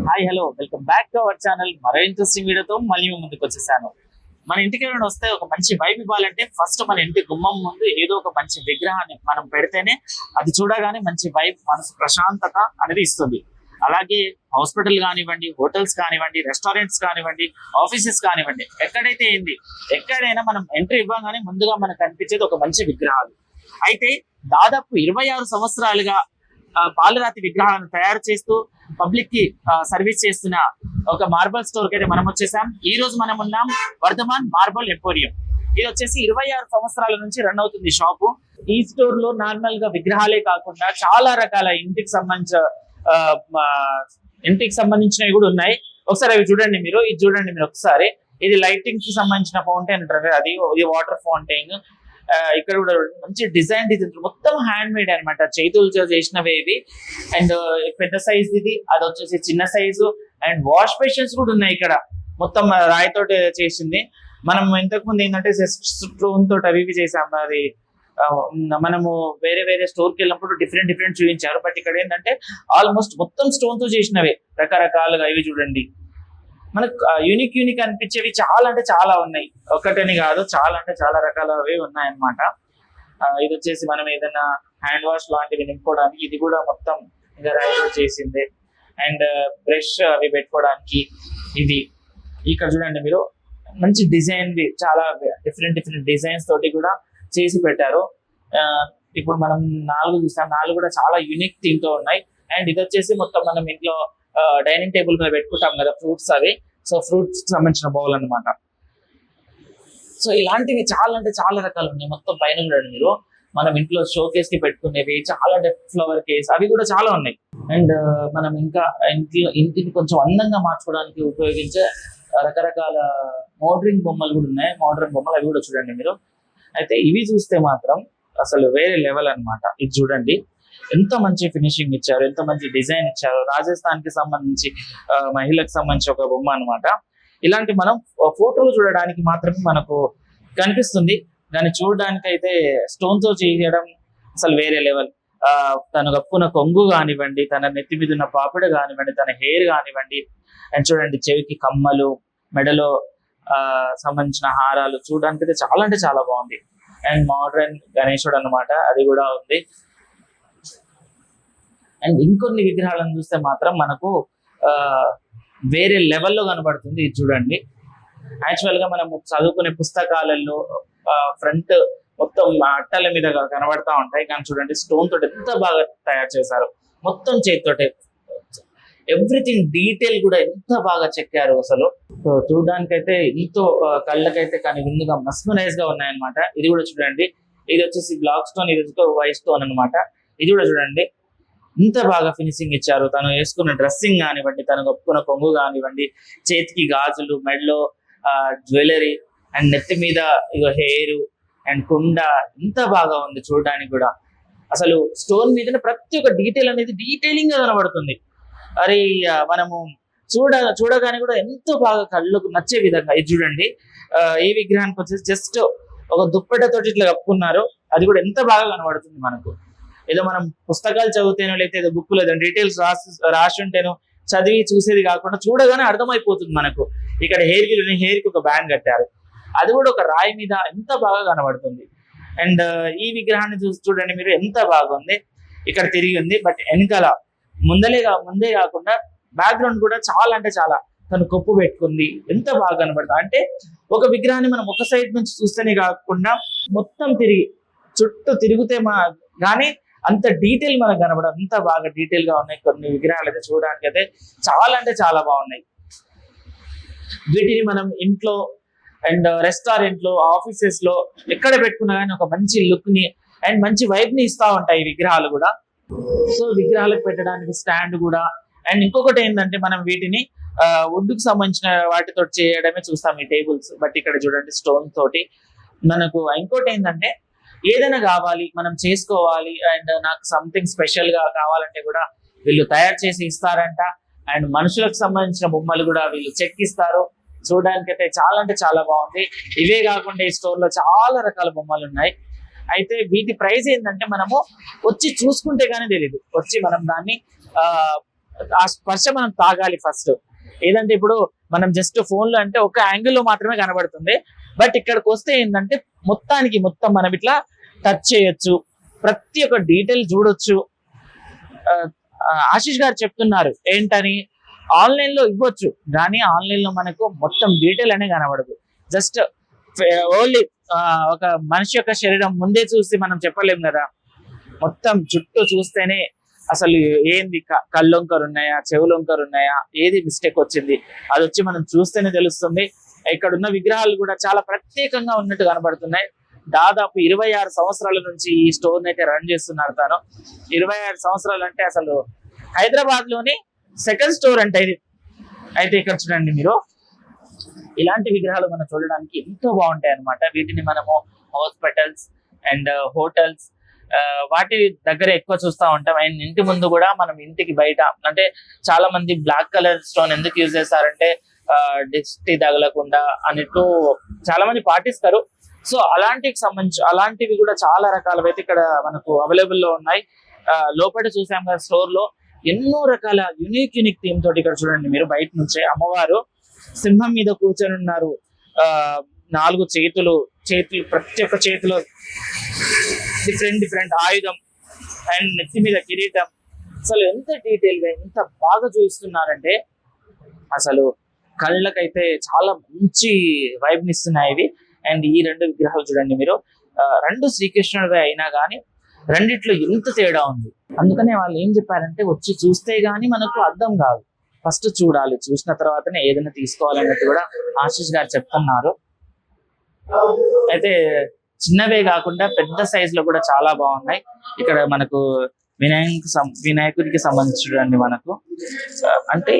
Hi hello welcome back to our channel. మరో interesting వీడియోతో మళ్ళీ ముందుకు వచ్చేసాను. మన ఇంటికి ఎవరైనా వస్తే ఒక మంచి వైబ్ ఇవ్వాలంటే ఫస్ట్ మన ఇంటి గుమ్మం ముందు ఏదో ఒక మంచి విగ్రహాన్ని మనం పెడితేనే అది చూడగానే మంచి వైబ్, మనసు ప్రశాంతత అనేది ఇస్తుంది. అలాగే హాస్పిటల్ కానివ్వండి, హోటల్స్ కానివ్వండి, రెస్టారెంట్స్ కానివ్వండి, ఆఫీసెస్ కానివ్వండి, ఎక్కడైతే ఏంది ఎక్కడైనా మనం ఎంట్రీ ఇవ్వగానే ముందుగా మనకు కనిపించేది ఒక మంచి విగ్రహాలు. అయితే దాదాపు 26 సంవత్సరాలుగా పాలరాతి విగ్రహాలను తయారు చేస్తూ పబ్లిక్ కి సర్వీస్ చేస్తున్న ఒక మార్బల్ స్టోర్ కి అయితే మనం వచ్చేసాం. ఈ రోజు మనం ఉన్నాం వర్ధమాన్ మార్బల్ ఎంపోరియం. ఇది వచ్చేసి 26 సంవత్సరాల నుంచి రన్ అవుతుంది షాపు. ఈ స్టోర్ లో నార్మల్ గా విగ్రహాలే కాకుండా చాలా రకాల ఇంటికి సంబంధించినవి కూడా ఉన్నాయి. ఒకసారి అవి చూడండి మీరు. ఇది చూడండి మీరు ఒకసారి. ఇది లైటింగ్ కి సంబంధించిన ఫౌంటైన్ అంటారు, ఇది వాటర్ ఫౌంటైన్. ఇక్కడ కూడా మంచి డిజైన్ మొత్తం హ్యాండ్ మేడ్ అనమాట, చేతులతో చేసినవి ఇవి. అండ్ పెద్ద సైజ్ ఇది, అది వచ్చేసి చిన్న సైజు. అండ్ వాష్ బేషన్స్ కూడా ఉన్నాయి ఇక్కడ, మొత్తం రాయితో చేసింది. మనం ఇంతకు ముందు ఏంటంటే స్టోన్ తోటి అవి చేసాం. అది మనము వేరే వేరే స్టోర్కి వెళ్ళినప్పుడు డిఫరెంట్ చూపించారు. బట్ ఇక్కడ ఏంటంటే ఆల్మోస్ట్ మొత్తం స్టోన్ తో చేసినవే రకరకాలుగా. ఇవి చూడండి, మనకు యూనిక్ అనిపించేవి చాలా అంటే చాలా ఉన్నాయి. ఒకటని కాదు, చాలా అంటే చాలా రకాలవి ఉన్నాయన్నమాట. ఇది వచ్చేసి మనం ఏదైనా హ్యాండ్ వాష్ లాంటివి నింపుకోవడానికి, ఇది కూడా మొత్తం ఇంకా రైతో చేసింది. అండ్ బ్రష్ అవి పెట్టుకోవడానికి ఇది. ఇక్కడ చూడండి మీరు, మంచి డిజైన్ చాలా డిఫరెంట్ డిజైన్స్ తోటి కూడా చేసి పెట్టారు. ఇప్పుడు మనం 4 చూసాం, 4 కూడా చాలా యూనిక్ థీమ్ తో ఉన్నాయి. అండ్ ఇది వచ్చేసి మొత్తం మనం ఇంట్లో డైనింగ్ టేబుల్ మీద పెట్టుకుంటాం కదా ఫ్రూట్స్ అవి. సో ఫ్రూట్స్ కి సంబంధించిన బౌల్ అనమాట. సో ఇలాంటివి చాలా అంటే చాలా రకాలు ఉన్నాయి. మొత్తం పైన చూడండి మీరు, మనం ఇంట్లో షోకేస్ కి పెట్టుకునేవి చాలా అంటే ఫ్లవర్ కేస్ అవి కూడా చాలా ఉన్నాయి. అండ్ మనం ఇంకా ఇంటిని కొంచెం అందంగా మార్చుకోవడానికి ఉపయోగించే రకరకాల మోడర్న్ బొమ్మలు కూడా ఉన్నాయి. మోడర్న్ బొమ్మలు అవి కూడా చూడండి మీరు. అయితే ఇవి చూస్తే మాత్రం అసలు వేరే లెవెల్ అనమాట. ఇది చూడండి, ఎంత మంచి ఫినిషింగ్ ఇచ్చారు, ఎంత మంచి డిజైన్ ఇచ్చారు. రాజస్థాన్ కి సంబంధించి మహిళకు సంబంధించి ఒక బొమ్మ అనమాట. ఇలాంటి మనం ఫోటోలు చూడడానికి మాత్రమే మనకు కనిపిస్తుంది, దాన్ని చూడడానికి అయితే స్టోన్ తో చేయడం అసలు వేరే లెవెల్. తను కప్పుకున్న కొంగు కానివ్వండి, తన నెత్తి మీద ఉన్న పాపిడ కానివ్వండి, తన హెయిర్ కానివ్వండి. అండ్ చూడండి, చెవికి కమ్మలు, మెడలో సంబంధించిన హారాలు చూడడానికి అయితే చాలా అంటే చాలా బాగుంది. అండ్ మోడర్న్ గణేశుడు అన్నమాట, అది కూడా ఉంది. అండ్ ఇంకొన్ని విగ్రహాలను చూస్తే మాత్రం మనకు వేరే లెవెల్లో కనబడుతుంది. ఇది చూడండి, యాక్చువల్ గా మనం చదువుకునే పుస్తకాలలో ఫ్రంట్ మొత్తం అట్టల మీద కనబడతా ఉంటాయి, కానీ చూడండి స్టోన్ తోటి ఎంత బాగా తయారు చేశారు. మొత్తం చేతితోటే ఎవ్రీథింగ్ డీటెయిల్ కూడా ఎంత బాగా చెక్కారు అసలు. సో చూడడానికైతే ఎంతో కళ్ళకైతే కానీ విందుగా మస్మరైజ్ గా ఉన్నాయన్నమాట. ఇది కూడా చూడండి, ఇది వచ్చేసి బ్లాక్ స్టోన్, ఇది వైట్ స్టోన్ అనమాట. ఇది కూడా చూడండి, ఇంత బాగా ఫినిషింగ్ ఇచ్చారు. తను వేసుకున్న డ్రెస్సింగ్ కానివ్వండి, తను కప్పుకున్న కొంగు కానివ్వండి, చేతికి గాజులు, మెడలో జ్యువెలరీ, అండ్ నెత్తి మీద ఇక హెయిర్ అండ్ కుండ, ఇంత బాగా ఉంది చూడడానికి కూడా. అసలు స్టోన్ మీద ప్రతి ఒక్క డీటెయిల్ అనేది డీటెయిలింగ్ గా కనబడుతుంది. మరి మనము చూడగానే కూడా ఎంతో బాగా కళ్ళకు నచ్చే విధంగా. ఇది చూడండి, ఈ విగ్రహానికి వచ్చేసి జస్ట్ ఒక దుప్పటతోటి ఇట్లా కప్పుకున్నారు, అది కూడా ఎంత బాగా కనబడుతుంది మనకు. ఏదో మనం పుస్తకాలు చదివితేనో లేకపోతే ఏదో బుక్ లేదా డీటెయిల్స్ రాసి ఉంటేనో చదివి చూసేది కాకుండా చూడగానే అర్థమైపోతుంది మనకు. ఇక్కడ హెయిర్ కి ఒక బ్యాండ్ కట్టారు, అది కూడా ఒక రాయి మీద ఎంత బాగా కనబడుతుంది. అండ్ ఈ విగ్రహాన్ని చూడండి మీరు, ఎంత బాగుంది. ఇక్కడ తిరిగి ఉంది, బట్ వెనకాల ముందే కాకుండా బ్యాక్గ్రౌండ్ కూడా చాలా అంటే చాలా తను కొప్పు పెట్టుకుంది, ఎంత బాగా కనబడుతుంది. అంటే ఒక విగ్రహాన్ని మనం ఒక సైడ్ నుంచి చూస్తేనే కాకుండా మొత్తం చుట్టూ తిరిగితే కానీ అంత డీటెయిల్ మనకు కనబడదు, అంత బాగా డీటెయిల్ గా ఉన్నాయి కొన్ని విగ్రహాలు అయితే. చూడడానికి అయితే చాలా అంటే చాలా బాగున్నాయి. వీటిని మనం ఇంట్లో అండ్ రెస్టారెంట్ లో, ఆఫీసెస్ లో ఎక్కడ పెట్టుకున్నా కానీ ఒక మంచి లుక్ ని అండ్ మంచి వైబ్ ని ఇస్తా ఉంటాయి ఈ విగ్రహాలు కూడా. సో విగ్రహాలకు పెట్టడానికి స్టాండ్ కూడా. అండ్ ఇంకొకటి ఏంటంటే మనం వీటిని వుడ్ కు సంబంధించిన వాటితో చేయడమే చూస్తాం ఈ టేబుల్స్, బట్ ఇక్కడ చూడండి స్టోన్ తోటి మనకు. ఇంకోటి ఏంటంటే ఏదైనా కావాలి మనం చేసుకోవాలి అండ్ నాకు సంథింగ్ స్పెషల్ గా కావాలంటే కూడా వీళ్ళు తయారు చేసి ఇస్తారంట. అండ్ మనుషులకు సంబంధించిన బొమ్మలు కూడా వీళ్ళు చెక్కిస్తారు. చూడడానికి అయితే చాలా అంటే చాలా బాగుంది. ఇవే కాకుండా ఈ స్టోర్ లో చాలా రకాల బొమ్మలు ఉన్నాయి. అయితే వీటి ప్రైస్ ఏంటంటే మనము వచ్చి చూసుకుంటే గానీ తెలియదు, వచ్చి మనం దాన్ని ఆ స్పర్శ మనం తాగాలి ఫస్ట్. ఏదంటే ఇప్పుడు మనం జస్ట్ ఫోన్ లో అంటే ఒక యాంగిల్ లో మాత్రమే కనబడుతుంది. బట్ ఇక్కడికి వస్తే ఏంటంటే మొత్తం మనం ఇట్లా టచ్ చేయొచ్చు, ప్రతి ఒక్క డీటెయిల్ చూడొచ్చు. ఆ, ఆశీష్ గారు చెప్తున్నారు ఏంటని, ఆన్లైన్ లో ఇవ్వచ్చు కానీ ఆన్లైన్ లో మనకు మొత్తం డీటెయిల్ అనే కనబడదు. జస్ట్ ఓన్లీ ఒక మనిషి యొక్క శరీరం ముందే చూసి మనం చెప్పలేం కదా. మొత్తం చుట్టూ చూస్తేనే అసలు ఏంది కళ్ళొంకరు ఉన్నాయా, చెవులొంకరు ఉన్నాయా, ఏది మిస్టేక్ వచ్చింది అది వచ్చి మనం చూస్తేనే తెలుస్తుంది. ఇక్కడ ఉన్న విగ్రహాలు కూడా చాలా ప్రత్యేకంగా ఉన్నట్టు కనబడుతున్నాయి. దాదాపు 26 సంవత్సరాల నుంచి ఈ స్టోర్ అయితే రన్ చేస్తున్నారు తాను. 26 సంవత్సరాలు అంటే అసలు హైదరాబాద్ లోని సెకండ్ స్టోర్ అంటే ఇది. అయితే ఇక్కడ చూడండి మీరు, ఇలాంటి విగ్రహాలు మనం చూడడానికి ఎంతో బాగుంటాయి అన్నమాట. వీటిని మనము హాస్పిటల్స్ అండ్ హోటల్స్ వాటి దగ్గర ఎక్కువ చూస్తూ ఉంటాం. అండ్ ఇంటి ముందు కూడా మనం ఇంటికి బయట అంటే చాలా మంది బ్లాక్ కలర్ స్టోన్ ఎందుకు యూజ్ చేస్తారంటే దిష్టి తగలకుండా అన్నట్టు చాలా మంది పాటిస్తారు. సో అలాంటివి కూడా చాలా రకాలవైతే ఇక్కడ మనకు అవైలబుల్ లో ఉన్నాయి. లోపల చూసాం కదా స్టోర్ లో ఎన్నో రకాల యూనిక్ థీమ్ తోటి ఇక్కడ చూడండి మీరు, బయట నుంచే అమ్మవారు సింహం మీద కూర్చొని ఉన్నారు. 4 చేతులు ప్రతి ఒక్క చేతిలో డిఫరెంట్ ఆయుధం అండ్ నెత్తి మీద కిరీటం. అసలు ఎంత డీటెయిల్ గా ఎంత బాగా చూపిస్తున్నారంటే అసలు కళ్ళకైతే చాలా మంచి వైబ్ నిస్తున్నాయి ఇవి. అండ్ ఈ 2 విగ్రహాలు చూడండి మీరు, 2 శ్రీకృష్ణుడివే అయినా కానీ రెండిట్లో ఎంత తేడా ఉంది. అందుకనే వాళ్ళు ఏం చెప్పారంటే వచ్చి చూస్తే గానీ మనకు అర్థం కాదు, ఫస్ట్ చూడాలి, చూసిన తర్వాతనే ఏదైనా తీసుకోవాలన్నట్టు కూడా ఆశీష్ గారు చెప్తున్నారు. అయితే చిన్నవే కాకుండా పెద్ద సైజ్ లో కూడా చాలా బాగున్నాయి. ఇక్కడ మనకు వినాయకుడికి సంబంధించి చూడండి మనకు అంటే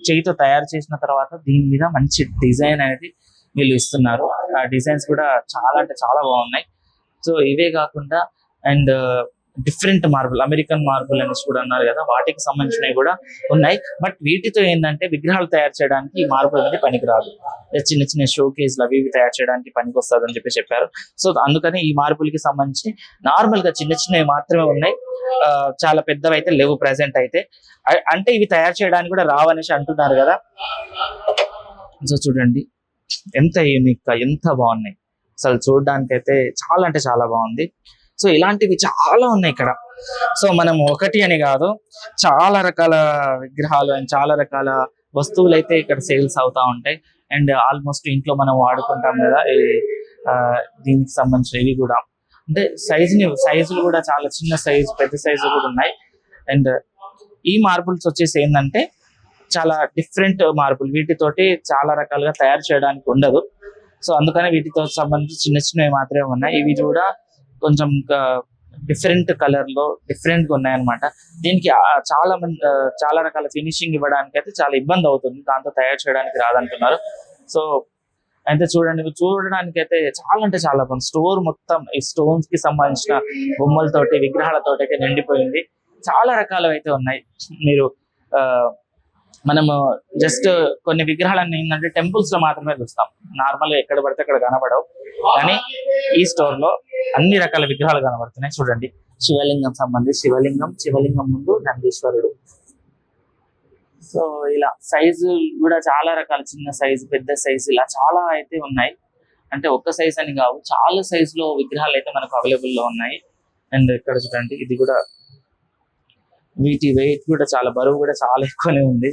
చేయితో తయారు చేసిన తర్వాత దీని మీద మంచి డిజైన్ అనేది వీళ్ళు ఇస్తున్నారు. ఆ డిజైన్స్ కూడా చాలా అంటే చాలా బాగున్నాయి. సో ఇవే కాకుండా and different marble, American marble అనేసి కూడా అన్నారు కదా, వాటికి సంబంధించినవి కూడా ఉన్నాయి. బట్ వీటితో ఏంటంటే విగ్రహాలు తయారు చేయడానికి ఈ మార్బుల్ అనేది పనికిరాదు. చిన్న చిన్న షో కేసులు అవి తయారు చేయడానికి పనికి వస్తుంది అని చెప్పారు. సో అందుకని ఈ మార్బుల్ కి సంబంధించి నార్మల్ గా చిన్నవి మాత్రమే ఉన్నాయి. చాలా పెద్దవి అయితే లేవు ప్రెసెంట్ అయితే. అంటే ఇవి తయారు చేయడానికి కూడా రావనేసి అంటున్నారు కదా. సో చూడండి ఎంత యూనిక్ గా ఎంత బాగున్నాయి. అసలు చూడడానికి అయితే చాలా అంటే చాలా బాగుంది. సో ఇలాంటివి చాలా ఉన్నాయి ఇక్కడ. సో మనం ఒకటి అని కాదు, చాలా రకాల విగ్రహాలు అండ్ చాలా రకాల వస్తువులు అయితే ఇక్కడ సేల్స్ అవుతా ఉంటాయి. అండ్ ఆల్మోస్ట్ ఇంట్లో మనం వాడుకుంటాం కదా, దీనికి సంబంధించినవి కూడా అంటే సైజులు కూడా చాలా చిన్న సైజు, పెద్ద సైజు కూడా ఉన్నాయి. అండ్ ఈ మార్బుల్స్ వచ్చేసి ఏంటంటే చాలా డిఫరెంట్ మార్బుల్, వీటితోటి చాలా రకాలుగా తయారు చేయడానికి ఉండదు. సో అందుకని వీటితో సంబంధించి చిన్నవి మాత్రమే ఉన్నాయి. ఇవి కూడా కొంచెం డిఫరెంట్ కలర్ లో డిఫరెంట్ గా ఉన్నాయన్నమాట. దీనికి చాలా రకాల ఫినిషింగ్ ఇవ్వడానికి అయితే చాలా ఇబ్బంది అవుతుంది, దాంతో తయారు చేయడానికి రాదంటున్నారు. సో అయితే చూడడానికి అయితే చాలా అంటే చాలా బాగుంది. స్టోర్ మొత్తం ఈ స్టోన్స్ కి సంబంధించిన బొమ్మలతోటి విగ్రహాలతోటి అయితే నిండిపోయింది. చాలా రకాలు అయితే ఉన్నాయి. మీరు మనము జస్ట్ కొన్ని విగ్రహాలన్నీ ఏంటంటే టెంపుల్స్ లో మాత్రమే చూస్తాం, నార్మల్ గా ఎక్కడ పడితే అక్కడ కనబడవు. కానీ ఈ స్టోర్ లో అన్ని రకాల విగ్రహాలు కనబడుతున్నాయి. చూడండి శివలింగం శివలింగం ముందు నందీశ్వరుడు. సో ఇలా సైజు కూడా చాలా రకాల, చిన్న సైజు, పెద్ద సైజు, ఇలా చాలా అయితే ఉన్నాయి. అంటే ఒక్క సైజ్ అని కావు, చాలా సైజ్ లో విగ్రహాలు అయితే మనకు అవైలబుల్ లో ఉన్నాయి. అండ్ ఇక్కడ చూడండి ఇది కూడా, వీటి వెయిట్ కూడా చాలా బరువు కూడా చాలా ఎక్కువనే ఉంది.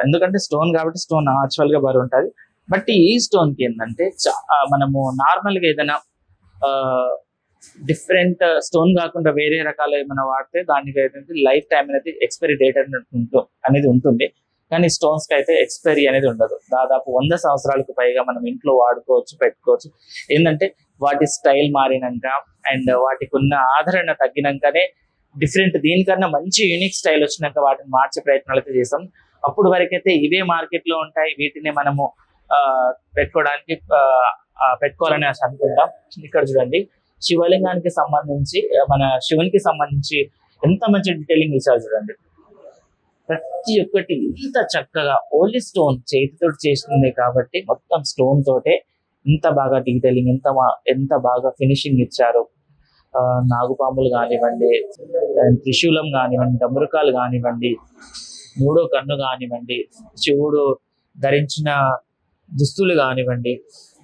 ఎందుకంటే స్టోన్ కాబట్టి స్టోన్ నాచురల్ గా బరువు ఉంటుంది. బట్ ఈ స్టోన్ కి ఏంటంటే మనము నార్మల్ గా ఏదైనా డిఫరెంట్ స్టోన్ కాకుండా వేరే రకాలు ఏమైనా వాడితే దానికి ఏంటంటే లైఫ్ టైం అనేది ఎక్స్పైరీ డేట్ అనేది ఉంటుంది. కానీ స్టోన్స్ కి అయితే ఎక్స్పైరీ అనేది ఉండదు. దాదాపు 100 సంవత్సరాలకు పైగా మనం ఇంట్లో వాడుకోవచ్చు, పెట్టుకోవచ్చు. ఏంటంటే వాటి స్టైల్ మారినాక అండ్ వాటికి ఉన్న ఆదరణ తగ్గినాకనే డిఫరెంట్, దీనికన్నా మంచి యూనిక్ స్టైల్ వచ్చినాక వాటిని మార్చే ప్రయత్నాలు అయితే చేస్తాం. అప్పుడు వరకైతే ఇవే మార్కెట్ లో ఉంటాయి, వీటిని మనము పెట్టుకోవాలని అనుకుంటాం. ఇక్కడ చూడండి శివలింగానికి సంబంధించి, మన శివునికి సంబంధించి ఎంత మంచి డీటెయిలింగ్ ఇచ్చారు చూడండి. ప్రతి ఒక్కటి ఇంత చక్కగా ఓన్లీ స్టోన్ చేతితో చేస్తుంది కాబట్టి మొత్తం స్టోన్ తోటే ఇంత బాగా డీటెయిలింగ్, ఎంత బాగా ఫినిషింగ్ ఇచ్చారు. నాగుపాములు కానివ్వండి, త్రిశూలం కానివ్వండి, డమరుకాలు కానివ్వండి, మూడో కన్ను కానివ్వండి, శివుడు ధరించిన దుస్తులు కానివ్వండి,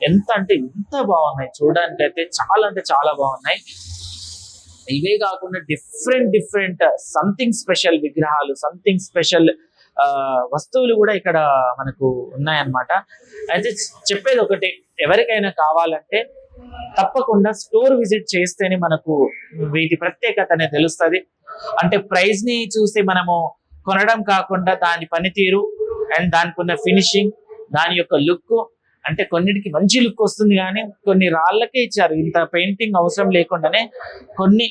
ఎంత బాగున్నాయి చూడడానికి అయితే, చాలా అంటే చాలా బాగున్నాయి. ఇవే కాకుండా డిఫరెంట్ సంథింగ్ స్పెషల్ విగ్రహాలు, సంథింగ్ స్పెషల్ వస్తువులు కూడా ఇక్కడ మనకు ఉన్నాయన్నమాట. అయితే చెప్పేది ఒకటి, ఎవరికైనా కావాలంటే తప్పకుండా స్టోర్ విజిట్ చేస్తేనే మనకు వీటి ప్రత్యేకత అనేది తెలుస్తుంది. అంటే ప్రైస్ ని చూసి మనము కొనడం కాకుండా దాని పనితీరు అండ్ దానికి ఉన్న ఫినిషింగ్, దాని యొక్క లుక్, అంటే కొన్నిటికి మంచి లుక్ వస్తుంది కానీ కొన్ని రాళ్ళకే ఇచ్చారు, ఇంత పెయింటింగ్ అవసరం లేకుండానే కొన్ని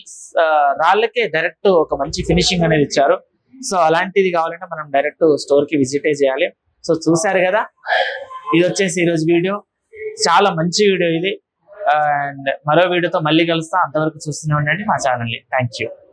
రాళ్ళకే డైరెక్ట్ ఒక మంచి ఫినిషింగ్ అనేది ఇచ్చారు. సో అలాంటిది కావాలంటే మనం డైరెక్ట్ స్టోర్ కి విజిటే చేయాలి. సో చూసారు కదా, ఇది వచ్చేసి ఈరోజు వీడియో, చాలా మంచి వీడియో ఇది. అండ్ మరో వీడియోతో మళ్ళీ కలుస్తా, అంతవరకు చూస్తూనే ఉండండి మా ఛానల్ని. Thank you.